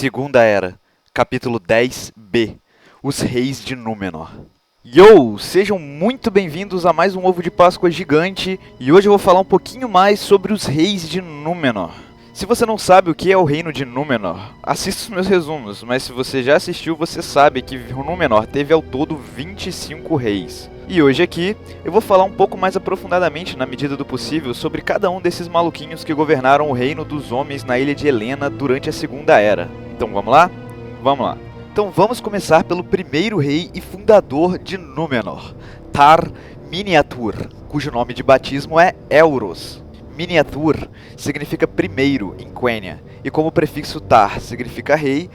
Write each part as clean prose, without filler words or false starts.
Segunda Era, capítulo 10b, Os Reis de Númenor. Yo! Sejam muito bem-vindos a mais um Ovo de Páscoa gigante, e hoje eu vou falar um pouquinho mais sobre os Reis de Númenor. Se você não sabe o que é o Reino de Númenor, assista os meus resumos, mas se você já assistiu, você sabe que Númenor teve ao todo 25 reis. E hoje aqui, eu vou falar um pouco mais aprofundadamente, na medida do possível, sobre cada um desses maluquinhos que governaram o reino dos homens na ilha de Helena durante a Segunda Era. Então vamos lá? Vamos lá. Então vamos começar pelo primeiro rei e fundador de Númenor, Tar-Miniatur, cujo nome de batismo é Elros. Miniatur significa primeiro em Quenya, e como o prefixo Tar significa rei,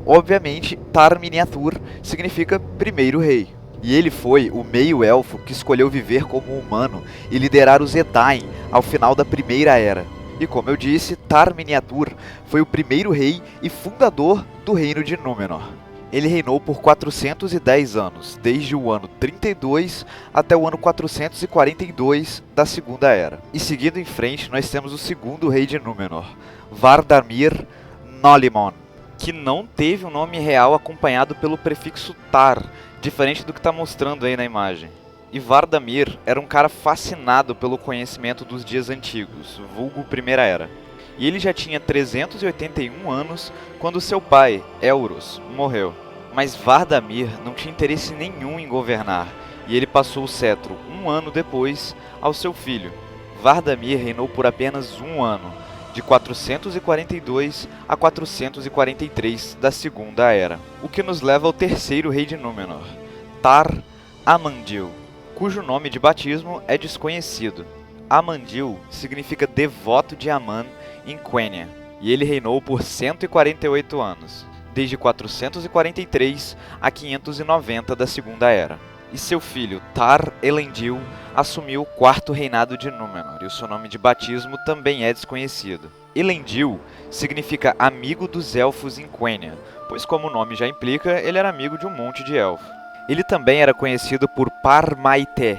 obviamente Tar-Miniatur significa primeiro rei. E ele foi o meio-elfo que escolheu viver como humano e liderar os Edain ao final da Primeira Era. E como eu disse, Tar-Miniatur foi o primeiro rei e fundador do reino de Númenor. Ele reinou por 410 anos, desde o ano 32 até o ano 442 da Segunda Era. E seguindo em frente, nós temos o segundo rei de Númenor, Vardamir Nolimon, que não teve um nome real acompanhado pelo prefixo Tar, diferente do que está mostrando aí na imagem. E Vardamir era um cara fascinado pelo conhecimento dos dias antigos, vulgo Primeira Era. E ele já tinha 381 anos quando seu pai, Elros, morreu. Mas Vardamir não tinha interesse nenhum em governar, e ele passou o cetro um ano depois ao seu filho. Vardamir reinou por apenas um ano, de 442 a 443 da Segunda Era. O que nos leva ao terceiro rei de Númenor, Tar-Amandil, cujo nome de batismo é desconhecido. Amandil significa devoto de Aman em Quenya, e ele reinou por 148 anos, desde 443 a 590 da Segunda Era. E seu filho, Tar-Elendil, assumiu o quarto reinado de Númenor, e o seu nome de batismo também é desconhecido. Elendil significa amigo dos elfos em Quenya, pois como o nome já implica, ele era amigo de um monte de elfos. Ele também era conhecido por Parmaité,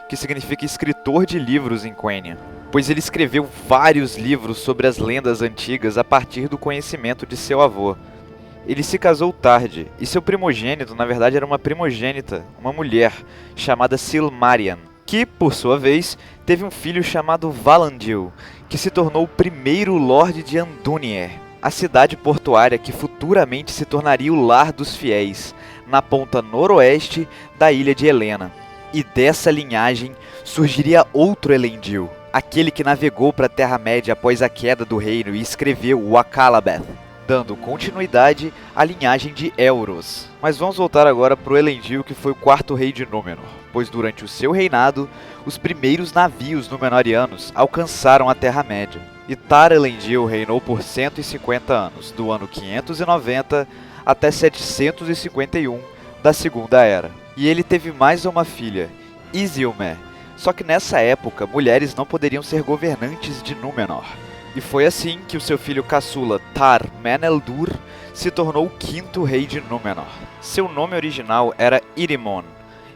que significa escritor de livros em Quenya, pois ele escreveu vários livros sobre as lendas antigas a partir do conhecimento de seu avô. Ele se casou tarde, e seu primogênito na verdade era uma primogênita, uma mulher, chamada Silmarian, que, por sua vez, teve um filho chamado Valandil, que se tornou o primeiro Lorde de Andúnier, a cidade portuária que futuramente se tornaria o lar dos fiéis, na ponta noroeste da ilha de Helena. E dessa linhagem surgiria outro Elendil, aquele que navegou para a Terra-média após a queda do reino e escreveu o Akallabeth, dando continuidade à linhagem de Elros. Mas vamos voltar agora para o Elendil, que foi o quarto rei de Númenor, pois durante o seu reinado, os primeiros navios númenóreanos alcançaram a Terra-média. E Tar-Elendil reinou por 150 anos, do ano 590 até 751 da Segunda Era. E ele teve mais uma filha, Isilmé, só que nessa época mulheres não poderiam ser governantes de Númenor. E foi assim que o seu filho caçula, Tar-Meneldur, se tornou o quinto rei de Númenor. Seu nome original era Irimon,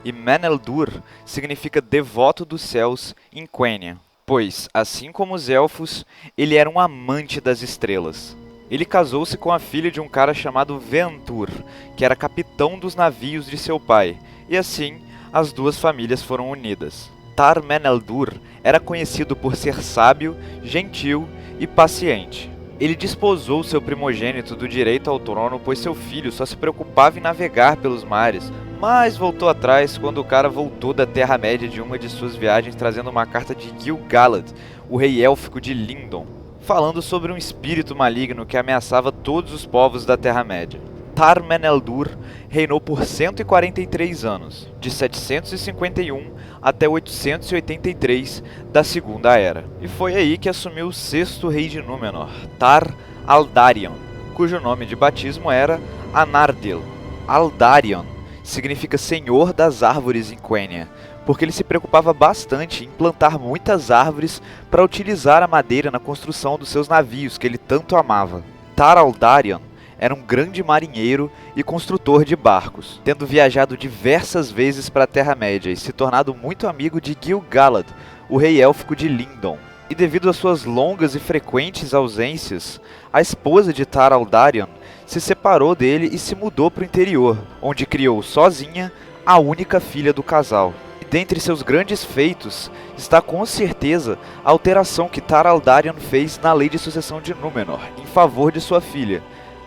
e Meneldur significa devoto dos céus em Quenya, pois, assim como os elfos, ele era um amante das estrelas. Ele casou-se com a filha de um cara chamado Ventur, que era capitão dos navios de seu pai, e assim as duas famílias foram unidas. Tar-Meneldur era conhecido por ser sábio, gentil e paciente. Ele desposou seu primogênito do direito ao trono, pois seu filho só se preocupava em navegar pelos mares, mas voltou atrás quando o cara voltou da Terra-média de uma de suas viagens trazendo uma carta de Gil-galad, o rei élfico de Lindon, falando sobre um espírito maligno que ameaçava todos os povos da Terra-média. Tar-Meneldur reinou por 143 anos, de 751 até 883 da Segunda Era. E foi aí que assumiu o sexto rei de Númenor, Tar-Aldarion, cujo nome de batismo era Anardil. Aldarion significa Senhor das Árvores em Quenya, porque ele se preocupava bastante em plantar muitas árvores para utilizar a madeira na construção dos seus navios que ele tanto amava. Tar-Aldarion era um grande marinheiro e construtor de barcos, tendo viajado diversas vezes para a Terra-média e se tornado muito amigo de Gil-galad, o rei élfico de Lindon. E devido às suas longas e frequentes ausências, a esposa de Tar-Aldarion se separou dele e se mudou para o interior, onde criou sozinha a única filha do casal. E dentre seus grandes feitos está com certeza a alteração que Tar Aldarion fez na lei de sucessão de Númenor em favor de sua filha,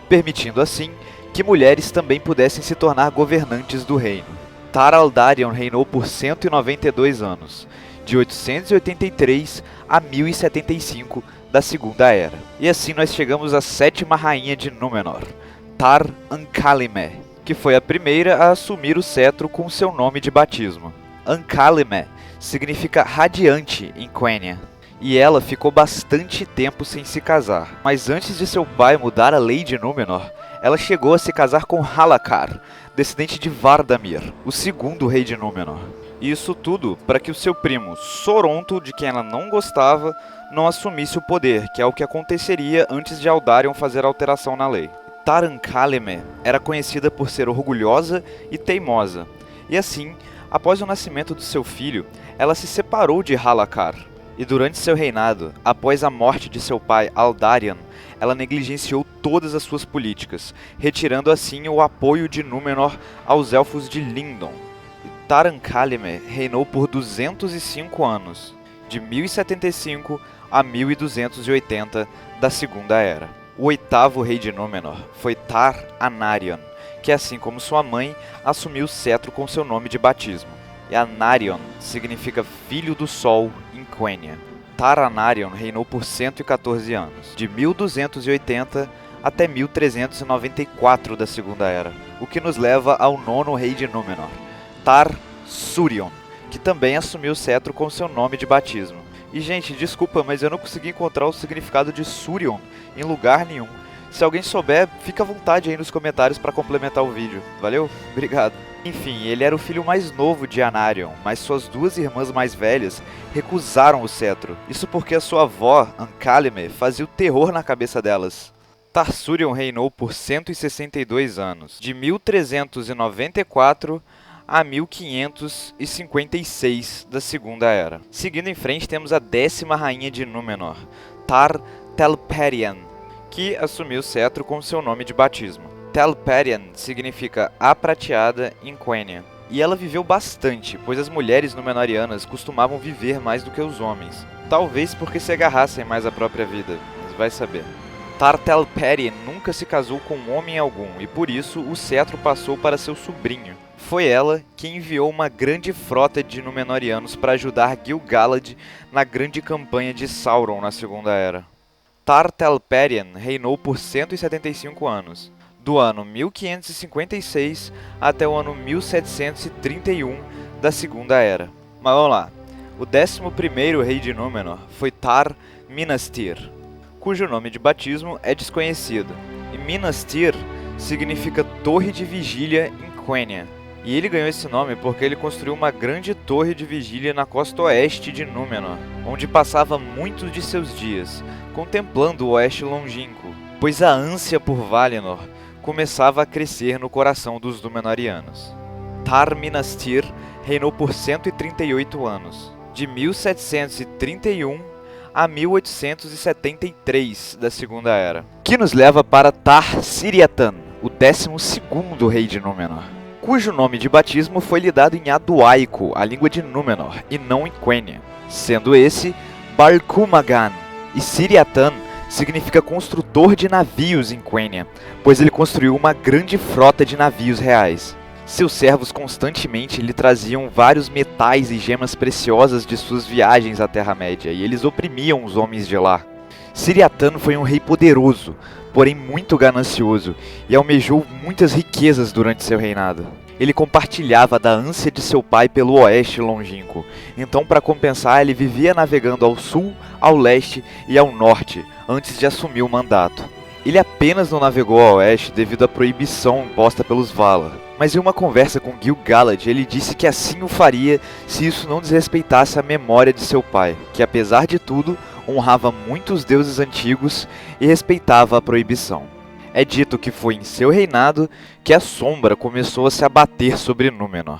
permitindo assim que mulheres também pudessem se tornar governantes do reino. Tar Aldarion reinou por 192 anos, de 883 a 1075 da Segunda Era. E assim nós chegamos à sétima rainha de Númenor, Tar-Ankhalime, que foi a primeira a assumir o cetro com seu nome de batismo. Ankhalime significa radiante em Quenya, e ela ficou bastante tempo sem se casar. Mas antes de seu pai mudar a lei de Númenor, ela chegou a se casar com Halacar, descendente de Vardamir, o segundo rei de Númenor. E isso tudo para que o seu primo, Soronto, de quem ela não gostava, não assumisse o poder, que é o que aconteceria antes de Aldarion fazer a alteração na lei. Tar-Ankhalime era conhecida por ser orgulhosa e teimosa, e assim, após o nascimento do seu filho, ela se separou de Halacar. E durante seu reinado, após a morte de seu pai Aldarion, ela negligenciou todas as suas políticas, retirando assim o apoio de Númenor aos elfos de Lindon. Tar-Ankhalime reinou por 205 anos, de 1075 a 1280 da Segunda Era. O oitavo rei de Númenor foi Tar-Anarion, que assim como sua mãe, assumiu o cetro com seu nome de batismo. E Anarion significa filho do sol em Quenya. Tar-Anarion reinou por 114 anos, de 1280 até 1394 da Segunda Era, o que nos leva ao nono rei de Númenor, Tar-Surion, que também assumiu o cetro com seu nome de batismo. E gente, desculpa, mas eu não consegui encontrar o significado de Surion em lugar nenhum. Se alguém souber, fica à vontade aí nos comentários para complementar o vídeo. Valeu? Obrigado. Enfim, ele era o filho mais novo de Anarion, mas suas duas irmãs mais velhas recusaram o cetro. Isso porque a sua avó, Ankhalime, fazia o terror na cabeça delas. Tar-Surion reinou por 162 anos, de 1394 a 1556 da Segunda Era. Seguindo em frente temos a 10ª rainha de Númenor, Tar-Telperion, que assumiu o cetro com seu nome de batismo. Telperion significa a prateada em Quenya. E ela viveu bastante, pois as mulheres númenorianas costumavam viver mais do que os homens. Talvez porque se agarrassem mais à própria vida, mas vai saber. Tar-Telperion nunca se casou com homem algum, e por isso o cetro passou para seu sobrinho. Foi ela que enviou uma grande frota de Númenóreanos para ajudar Gil-galad na grande campanha de Sauron na Segunda Era. Tar-Telperion reinou por 175 anos, do ano 1556 até o ano 1731 da Segunda Era. Mas vamos lá, o 11º rei de Númenor foi Tar-Minastir, cujo nome de batismo é desconhecido, e Minastir significa Torre de Vigília em Quenya. E ele ganhou esse nome porque ele construiu uma grande torre de vigília na costa oeste de Númenor, onde passava muitos de seus dias, contemplando o oeste longínquo, pois a ânsia por Valinor começava a crescer no coração dos Númenóreanos. Tar-Minastir reinou por 138 anos, de 1731 a 1873 da Segunda Era, que nos leva para Tar-Siriatan, o 12º rei de Númenor, cujo nome de batismo foi lhe dado em Aduaico, a língua de Númenor, e não em Quenya, sendo esse Barkumagan. E Siriatan significa construtor de navios em Quenya, pois ele construiu uma grande frota de navios reais. Seus servos constantemente lhe traziam vários metais e gemas preciosas de suas viagens à Terra-média, e eles oprimiam os homens de lá. Siriatan foi um rei poderoso, porém muito ganancioso, e almejou muitas riquezas durante seu reinado. Ele compartilhava da ânsia de seu pai pelo oeste longínquo, então para compensar ele vivia navegando ao sul, ao leste e ao norte, antes de assumir o mandato. Ele apenas não navegou ao oeste devido à proibição imposta pelos Valar, mas em uma conversa com Gil-galad ele disse que assim o faria se isso não desrespeitasse a memória de seu pai, que apesar de tudo, honrava muito os deuses antigos e respeitava a proibição. É dito que foi em seu reinado que a sombra começou a se abater sobre Númenor.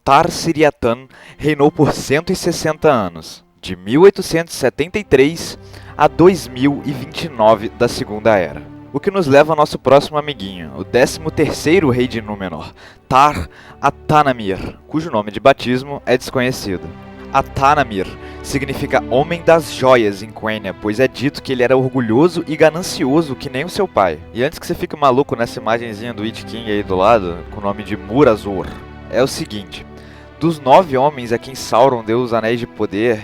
Tar-Siriatan reinou por 160 anos, de 1873 a 2029 da Segunda Era. O que nos leva ao nosso próximo amiguinho, o 13º rei de Númenor, Tar Atanamir, cujo nome de batismo é desconhecido. Atanamir significa Homem das Joias em Quenya, pois é dito que ele era orgulhoso e ganancioso que nem o seu pai. E antes que você fique maluco nessa imagenzinha do Witch King aí do lado, com o nome de Murazor, é o seguinte: dos 9 homens a quem Sauron deu os Anéis de Poder,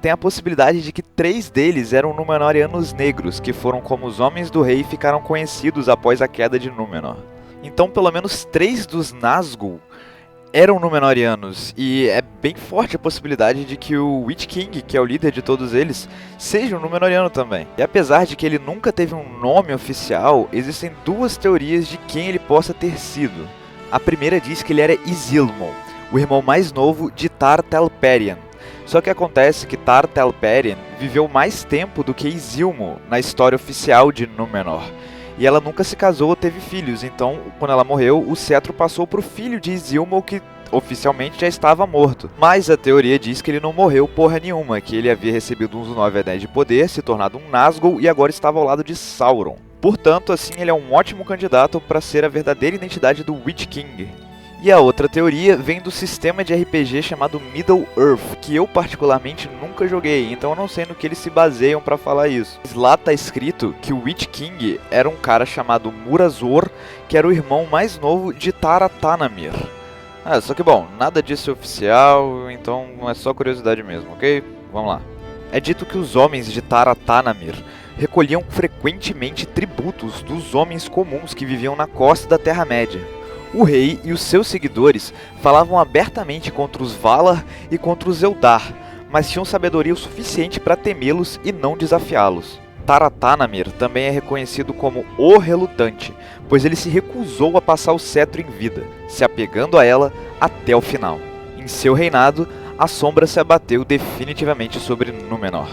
tem a possibilidade de que 3 deles eram Númenóreanos negros, que foram como os Homens do Rei e ficaram conhecidos após a queda de Númenor. Então pelo menos 3 dos Nazgûl eram Númenóreanos, e é bem forte a possibilidade de que o Witch King, que é o líder de todos eles, seja um Númenóreano também. E apesar de que ele nunca teve um nome oficial, existem 2 teorias de quem ele possa ter sido. A primeira diz que ele era Isilmo, o irmão mais novo de Tar Telperion. Só que acontece que Tar Telperion viveu mais tempo do que Isilmo na história oficial de Númenor. E ela nunca se casou ou teve filhos, então quando ela morreu, o cetro passou para o filho de Isilmo, que oficialmente já estava morto. Mas a teoria diz que ele não morreu porra nenhuma, que ele havia recebido uns 9 Anéis de Poder, se tornado um Nazgûl e agora estava ao lado de Sauron. Portanto, assim, ele é um ótimo candidato para ser a verdadeira identidade do Witch King. E a outra teoria vem do sistema de RPG chamado Middle-earth, que eu particularmente nunca joguei, então eu não sei no que eles se baseiam para falar isso. Mas lá tá escrito que o Witch King era um cara chamado Murazor, que era o irmão mais novo de Tar Atanamir. Só que bom, nada disso é oficial, então é só curiosidade mesmo, ok? Vamos lá. É dito que os homens de Tar Atanamir recolhiam frequentemente tributos dos homens comuns que viviam na costa da Terra-média. O rei e os seus seguidores falavam abertamente contra os Valar e contra os Eldar, mas tinham sabedoria o suficiente para temê-los e não desafiá-los. Tar Atanamir também é reconhecido como o Relutante, pois ele se recusou a passar o cetro em vida, se apegando a ela até o final. Em seu reinado, a sombra se abateu definitivamente sobre Númenor.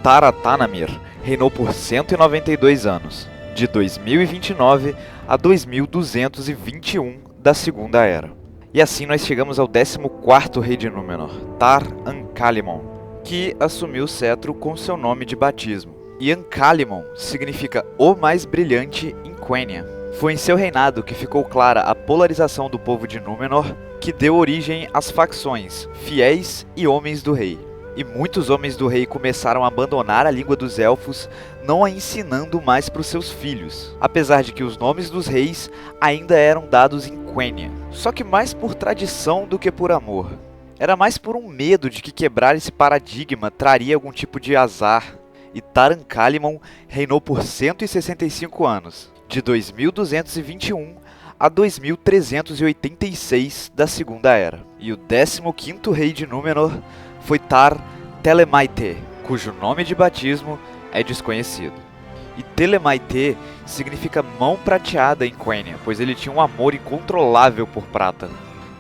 Tar Atanamir reinou por 192 anos, de 2029 a 2221 da Segunda Era. E assim nós chegamos ao 14º rei de Númenor, Tar Ancalimon, que assumiu o cetro com seu nome de batismo. E Ancalimon significa o mais brilhante em Quenya. Foi em seu reinado que ficou clara a polarização do povo de Númenor, que deu origem às facções fiéis e homens do rei. E muitos homens do rei começaram a abandonar a língua dos elfos, não a ensinando mais para os seus filhos, apesar de que os nomes dos reis ainda eram dados em Quenya, só que mais por tradição do que por amor. Era mais por um medo de que quebrar esse paradigma traria algum tipo de azar, e Tar Ancalimon reinou por 165 anos, de 2221 a 2386 da Segunda Era. E o 15º rei de Númenor foi Tar Telemaite, cujo nome de batismo é desconhecido. E Telemaite significa mão prateada em Quenya, pois ele tinha um amor incontrolável por prata.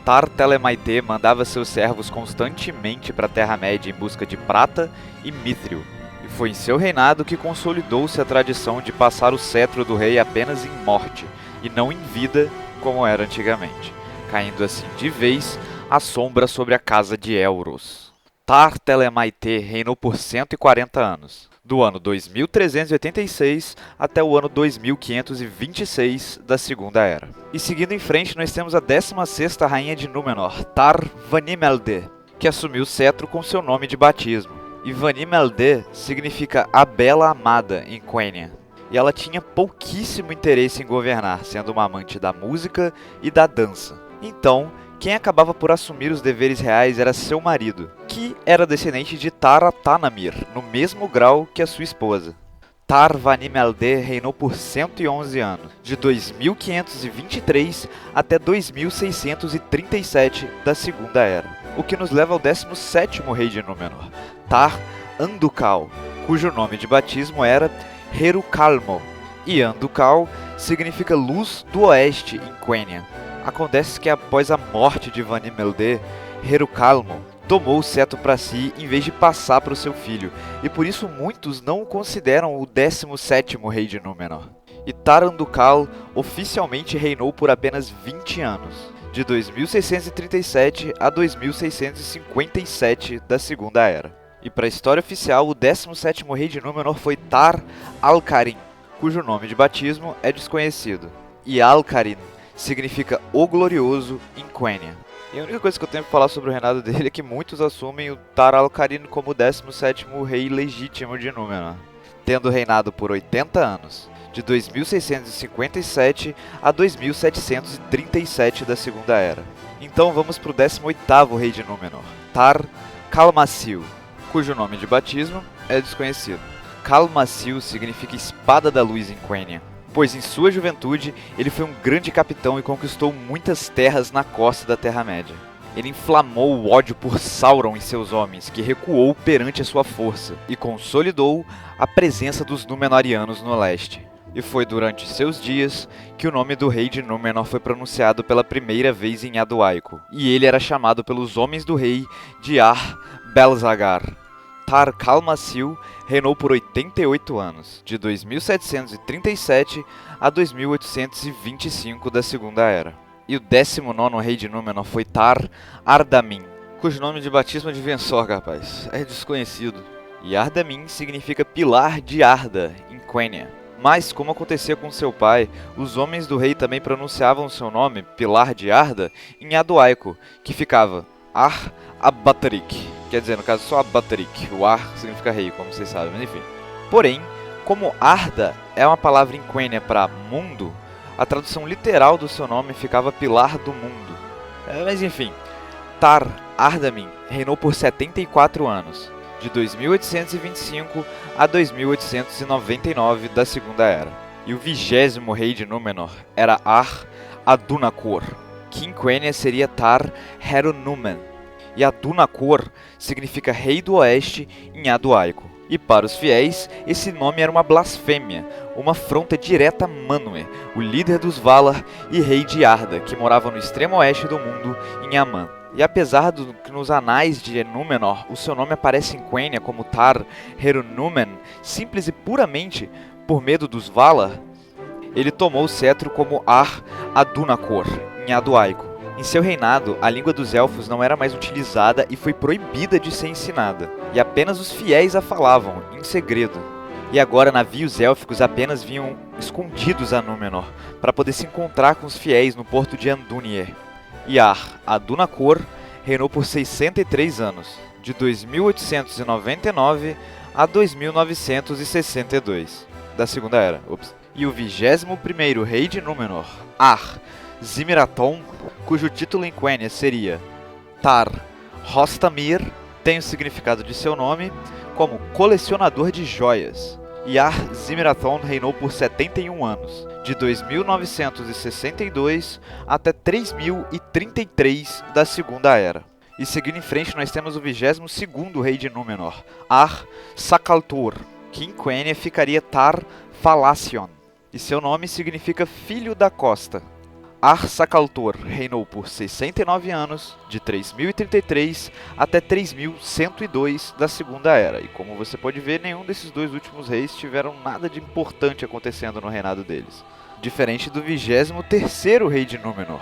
Tar Telemaite mandava seus servos constantemente para a Terra-média em busca de prata e mithril. E foi em seu reinado que consolidou-se a tradição de passar o cetro do rei apenas em morte, e não em vida como era antigamente, caindo assim de vez a sombra sobre a casa de Elros. Tar Telemaite reinou por 140 anos, do ano 2386 até o ano 2526 da Segunda Era. E seguindo em frente, nós temos a 16ª rainha de Númenor, Tar Vanimelde, que assumiu o cetro com seu nome de batismo. E Vanimelde significa a Bela Amada em Quenya. E ela tinha pouquíssimo interesse em governar, sendo uma amante da música e da dança. Então, quem acabava por assumir os deveres reais era seu marido, que era descendente de Tar Atanamir, no mesmo grau que a sua esposa. Tar Vanimelde reinou por 111 anos, de 2523 até 2637 da Segunda Era, o que nos leva ao 17º rei de Númenor, Tar Andúcal, cujo nome de batismo era Herukalmo, e Andúcal significa luz do oeste em Quenya. Acontece que após a morte de Vanimelde, Herukalmo tomou o cetro para si em vez de passar para o seu filho, e por isso muitos não o consideram o 17º rei de Númenor. E Tar Andúcal oficialmente reinou por apenas 20 anos, de 2637 a 2657 da Segunda Era. E para a história oficial, o 17º rei de Númenor foi Tar Alcarin, cujo nome de batismo é desconhecido. E Al-Qarin significa o glorioso em Quenya. E a única coisa que eu tenho para falar sobre o reinado dele é que muitos assumem o Tar Al-Qarin como o 17º rei legítimo de Númenor, tendo reinado por 80 anos, de 2657 a 2737 da Segunda Era. Então vamos para o 18º rei de Númenor, Tar Kalmasil, cujo nome de batismo é desconhecido. Kalmasil significa Espada da Luz em Quenya, pois em sua juventude ele foi um grande capitão e conquistou muitas terras na costa da Terra-média. Ele inflamou o ódio por Sauron e seus homens, que recuou perante a sua força, e consolidou a presença dos Númenóreanos no leste. E foi durante seus dias que o nome do rei de Númenor foi pronunciado pela primeira vez em Aduaico, e ele era chamado pelos homens do rei de Ar-Belzagar. Tar Kalmasil reinou por 88 anos, de 2737 a 2825 da Segunda Era. E o 19º rei de Númenor foi Tar Ardamin, cujo nome de batismo é de Vensor, rapaz, é desconhecido. E Ardamin significa Pilar de Arda, em Quenya. Mas, como acontecia com seu pai, os homens do rei também pronunciavam seu nome, Pilar de Arda, em Aduaico, que ficava Ar-Abatrik. Quer dizer, no caso, só Abatrik. O Ar significa rei, como vocês sabem, mas enfim. Porém, como Arda é uma palavra em Quenya para mundo, a tradução literal do seu nome ficava Pilar do Mundo. Mas enfim, Tar Ardamin reinou por 74 anos, de 2825 a 2899 da Segunda Era. E o 20º rei de Númenor era Ar-Adunakor, que em Quenya seria Tar Herunumen. E Adunakor significa Rei do Oeste em Aduaico. E para os fiéis, esse nome era uma blasfêmia, uma afronta direta a Manwë, o líder dos Valar e rei de Arda, que morava no extremo oeste do mundo, em Aman. E apesar de que nos anais de Númenor o seu nome aparece em Quenya como Tar Herunumen, simples e puramente por medo dos Valar, ele tomou o cetro como Ar-Adunakor, em Aduaico. Em seu reinado, a língua dos elfos não era mais utilizada e foi proibida de ser ensinada, e apenas os fiéis a falavam, em segredo. E agora navios élficos apenas vinham escondidos a Númenor, para poder se encontrar com os fiéis no porto de Andúnier. E Ar-Adunakor reinou por 603 anos, de 2899 a 2962, da Segunda Era. E o 21º rei de Númenor, Ar-Zimraton, cujo título em Quenya seria Tar Rostamir, tem o significado de seu nome como colecionador de joias. E Ar-Zimraton reinou por 71 anos, de 2962 até 3033 da Segunda Era. E seguindo em frente nós temos o 22º rei de Númenor, Ar-Sakaltor, que em Quenya ficaria Tar Falacion, e seu nome significa Filho da Costa. Ar-Sakaltor reinou por 69 anos, de 3033 até 3102 da Segunda Era. E como você pode ver, nenhum desses dois últimos reis tiveram nada de importante acontecendo no reinado deles. Diferente do 23º rei de Númenor,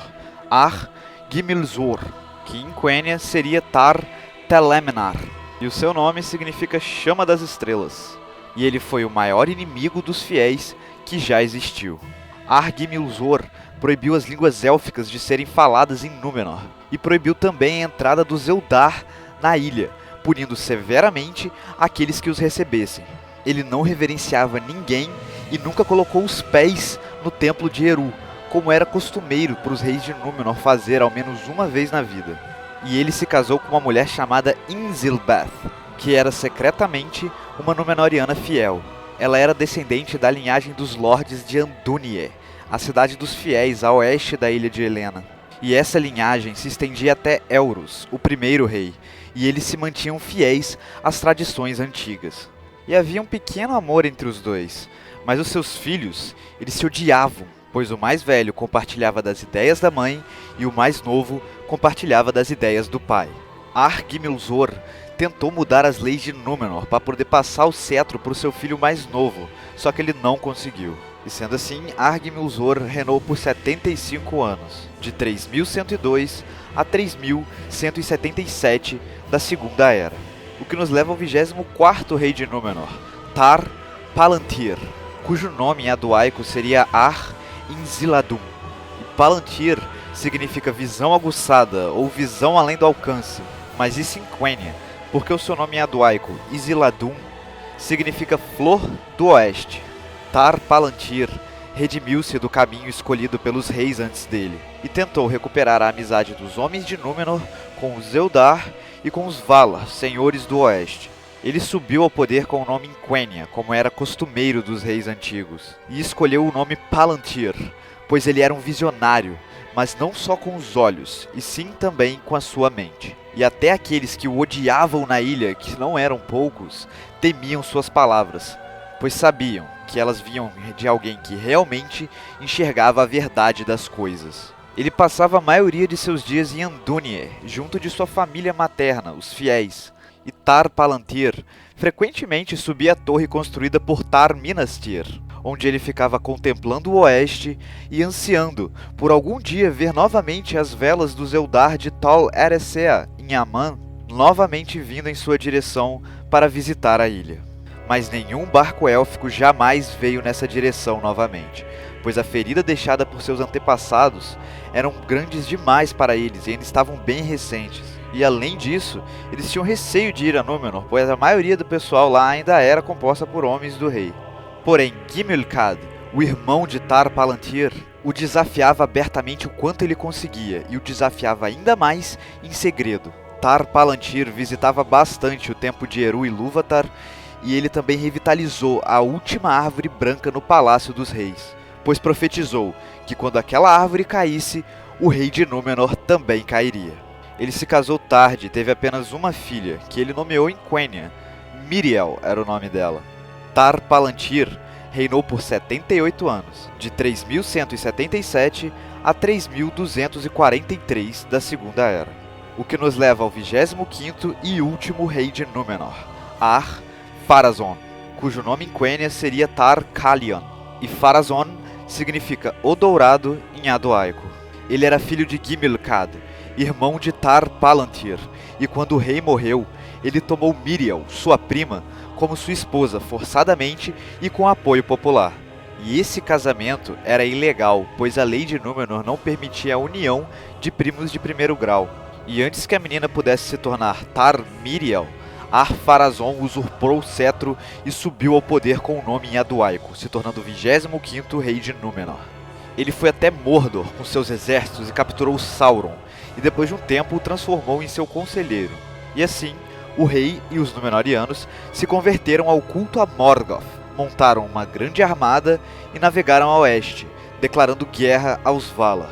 Ar-Gimilzor, que em Quenya seria Tar Telemnar. E o seu nome significa Chama das Estrelas. E ele foi o maior inimigo dos fiéis que já existiu. Ar-Gimilzor proibiu as línguas élficas de serem faladas em Númenor, e proibiu também a entrada dos Eldar na ilha, punindo severamente aqueles que os recebessem. Ele não reverenciava ninguém e nunca colocou os pés no templo de Eru, como era costumeiro para os reis de Númenor fazer ao menos uma vez na vida. E ele se casou com uma mulher chamada Inzilbath, que era secretamente uma Númenoriana fiel. Ela era descendente da linhagem dos Lordes de Andúnier, a cidade dos fiéis a oeste da ilha de Helena. E essa linhagem se estendia até Elros, o primeiro rei, e eles se mantinham fiéis às tradições antigas. E havia um pequeno amor entre os dois, mas os seus filhos, eles se odiavam, pois o mais velho compartilhava das ideias da mãe e o mais novo compartilhava das ideias do pai. Ar-Gimilzor tentou mudar as leis de Númenor para poder passar o cetro para o seu filho mais novo, só que ele não conseguiu. E sendo assim, Ar-Gimilzor reinou por 75 anos, de 3102 a 3177 da Segunda Era. O que nos leva ao 24º rei de Númenor, Tar Palantir, cujo nome em aduaico seria Ar-Inziladum. E Palantir significa visão aguçada ou visão além do alcance, mas isso em Quenya, porque o seu nome em aduaico, Inziladum, significa flor do oeste. Tar Palantir redimiu-se do caminho escolhido pelos reis antes dele, e tentou recuperar a amizade dos homens de Númenor com os Eldar e com os Valar, senhores do oeste. Ele subiu ao poder com o nome em Quenya, como era costumeiro dos reis antigos, e escolheu o nome Palantir, pois ele era um visionário, mas não só com os olhos, e sim também com a sua mente. E até aqueles que o odiavam na ilha, que não eram poucos, temiam suas palavras, pois sabiam que elas vinham de alguém que realmente enxergava a verdade das coisas. Ele passava a maioria de seus dias em Andúnier, junto de sua família materna, os fiéis, e Tar Palantir frequentemente subia a torre construída por Tar Minastir, onde ele ficava contemplando o oeste e ansiando por algum dia ver novamente as velas dos Eldar de Tol Eressëa, em Aman, novamente vindo em sua direção para visitar a ilha. Mas nenhum barco élfico jamais veio nessa direção novamente, pois a ferida deixada por seus antepassados eram grandes demais para eles e ainda estavam bem recentes. E além disso, eles tinham receio de ir a Númenor, pois a maioria do pessoal lá ainda era composta por homens do rei. Porém, Gimilcad, o irmão de Tar Palantir, o desafiava abertamente o quanto ele conseguia, e o desafiava ainda mais em segredo. Tar Palantir visitava bastante o templo de Eru Ilúvatar, e ele também revitalizou a última árvore branca no Palácio dos Reis, pois profetizou que quando aquela árvore caísse, o rei de Númenor também cairia. Ele se casou tarde e teve apenas uma filha, que ele nomeou em Quenya. Miriel era o nome dela. Tar Palantir reinou por 78 anos, de 3177 a 3243 da Segunda Era, o que nos leva ao 25º e último rei de Númenor, Ar-Pharazôn, cujo nome em Quenya seria Tar-Kalion, e Pharazôn significa o dourado em aduaico. Ele era filho de Gimilcad, irmão de Tar Palantir, e quando o rei morreu, ele tomou Miriel, sua prima, como sua esposa forçadamente e com apoio popular. E esse casamento era ilegal, pois a lei de Númenor não permitia a união de primos de primeiro grau. E antes que a menina pudesse se tornar Tar Miriel, Ar-Pharazôn usurpou o cetro e subiu ao poder com o nome em aduaico, se tornando o 25º rei de Númenor. Ele foi até Mordor com seus exércitos e capturou Sauron, e depois de um tempo o transformou em seu conselheiro. E assim, o rei e os Númenóreanos se converteram ao culto a Morgoth, montaram uma grande armada e navegaram a oeste, declarando guerra aos Valar.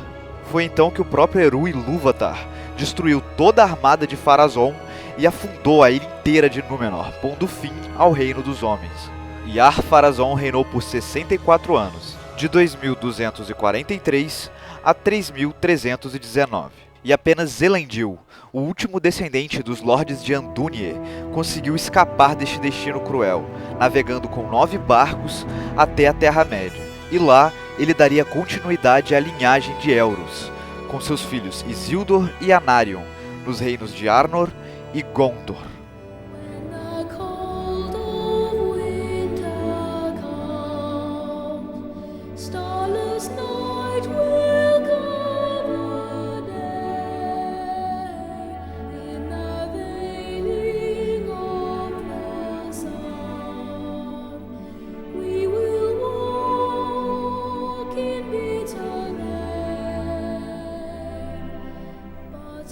Foi então que o próprio Eru Ilúvatar destruiu toda a armada de Pharazôn e afundou a ilha inteira de Númenor, pondo fim ao reino dos homens. E Ar-Pharazôn reinou por 64 anos, de 2243 a 3319. E apenas Elendil, o último descendente dos Lordes de Andúnier, conseguiu escapar deste destino cruel, navegando com 9 barcos até a Terra-média. E lá ele daria continuidade à linhagem de Elros, com seus filhos Isildur e Anarion, nos reinos de Arnor e Gondor.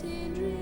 In dreams.